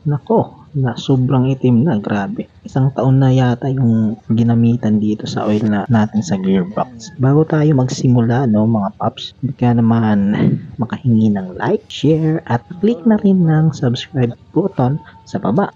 Nako, na sobrang itim na, grabe. Isang taon na yata yung ginamitan dito sa oil na natin sa gearbox. Bago tayo magsimula, no mga paps, hindi ka naman makahingi ng like, share, at click na rin ng subscribe button sa baba.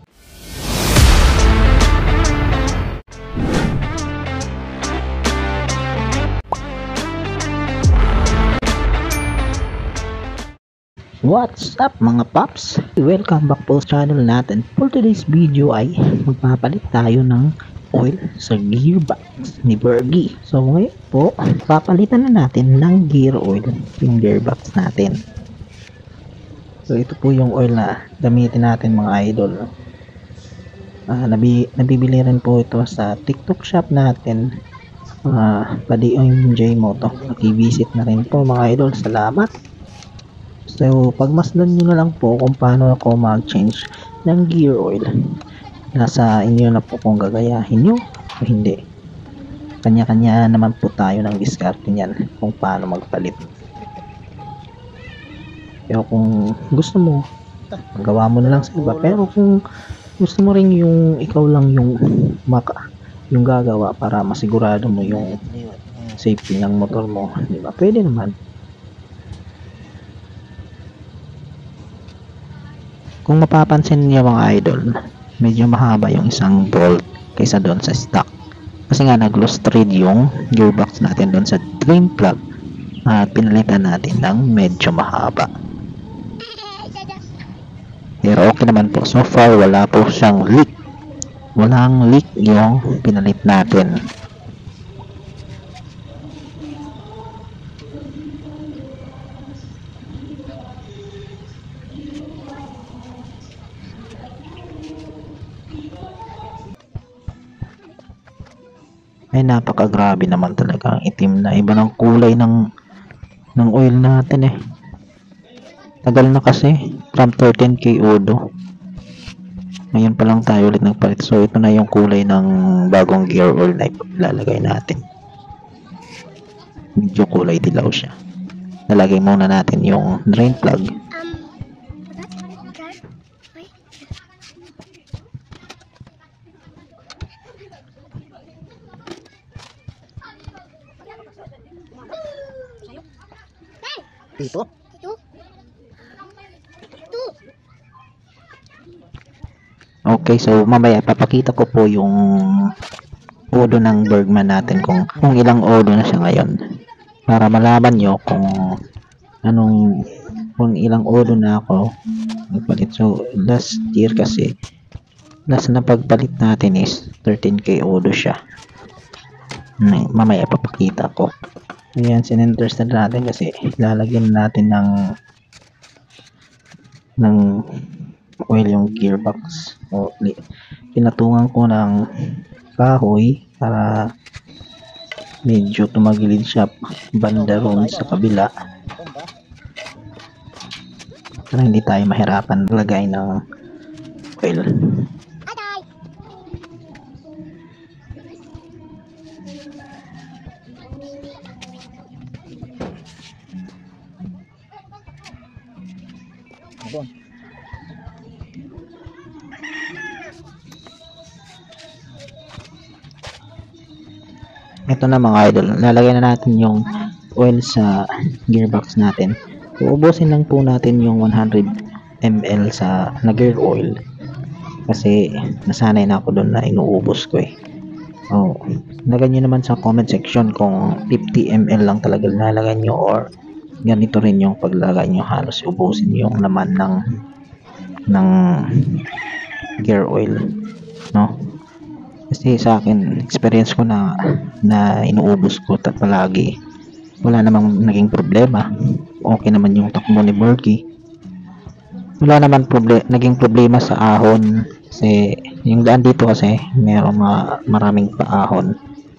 What's up mga paps? Welcome back po sa channel natin. For today's video ay magpapalit tayo ng oil sa gearbox ni Bergy. So ngayon po, papalitan na natin ng gear oil yung gearbox natin. So ito po yung oil na gamitin natin mga idol. Nabibili rin po ito sa TikTok shop natin. Padi OMJ Moto. Naki-visit na rin po mga idol. Salamat. So, pagmasdan nyo na lang po kung paano ako mag-change ng gear oil. Nasa inyo na po kung gagayahin nyo o hindi. Kanya-kanya naman po tayo ng diskarte niyan kung paano magpalit. Pero kung gusto mo, magawa mo na lang sa iba. Pero kung gusto mo rin yung ikaw lang yung gagawa para masigurado mo yung safety ng motor mo, di ba? Pwede naman. Kung mapapansin niyo mga idol, medyo mahaba yung isang bolt kaysa doon sa stock. Kasi nga nag-loose thread yung gearbox natin doon sa drain plug at pinalitan natin ng medyo mahaba. Pero okay naman po. So far wala po siyang leak. Walang leak yung pinalit natin. Ay napakagrabe naman talaga ang itim na, iba ng kulay ng oil natin eh. Tagal na kasi from 13K Odo. Ngayon pa lang tayo ulit nagpalit. So ito na yung kulay ng bagong gear oil na ilalagay natin. Medyo kulay dilaw siya. Nalagay muna natin yung drain plug. Dito. Okay, so mamaya papakita ko po yung odo ng Bergman natin kung ilang odo na siya ngayon. Para malaman nyo kung ilang odo na ako nagpalit. So last year kasi, last na pagpalit natin is 13K odo siya. Mamaya papakita ko. Ayan, sinenters na natin kasi lalagyan natin ng oil yung gearbox. O, pinatungan ko ng kahoy para medyo tumagilid siya banda roon sa kabila para hindi tayo mahirapan lagay ng oil. Ito na mga idol, lalagay na natin yung oil sa gearbox natin. Uubusin lang po natin yung 100 ml na gear oil kasi nasanay na ako doon na inuubos ko eh. Lagay nyo naman sa comment section kung 50 ml lang talaga lalagay nyo or ganito rin yung paglagay nyo, halos ubusin yung laman ng gear oil, no? Kasi sa akin, experience ko na inuubos ko palagi. Wala namang naging problema. Okay naman yung takbo ni Bergy. Wala naman naging problema sa ahon. Kasi yung daan dito kasi mayroong maraming paahon.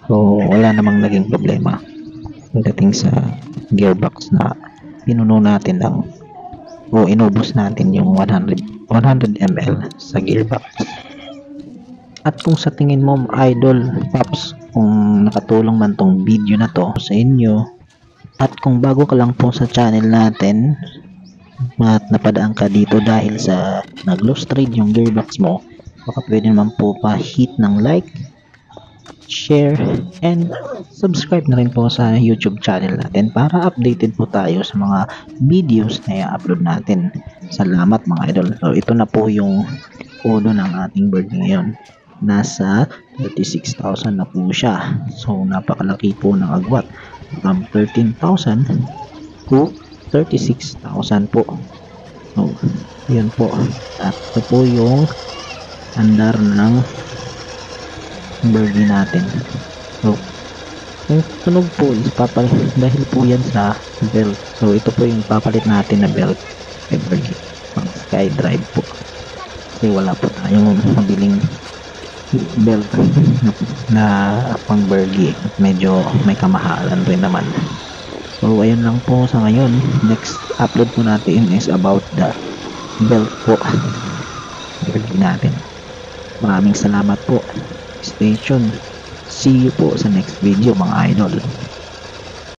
So wala namang naging problema pagdating sa gearbox na pinuno natin o inubos natin yung 100 ml sa gearbox. At kung sa tingin mo idol paps, kung nakatulong man tong video na to sa inyo, at kung bago ka lang po sa channel natin, at napadaan ka dito dahil sa nag-lost trade yung gearbox mo, baka pwede naman po pa-hit ng like, share, and subscribe na rin po sa YouTube channel natin para updated po tayo sa mga videos na i-upload natin. Salamat mga idol. So ito na po yung ulo ng ating bird ngayon. Nasa 36,000 na po siya. So napakalaki po ng agwat. From 13,000 to 36,000 po. So yun po. At ito po yung andar ng birdie natin. So yung tunog po is dahil po yan sa belt. So ito po yung papalit natin na belt kay birdie, pang sky drive po, kasi wala po tayong mabiling belt na pang birdie, medyo may kamahalan rin naman. So ayun lang po sa ngayon. Next upload po natin is about the belt po birdie natin. Maraming salamat po. Stay tuned. See you po sa next video mga idol.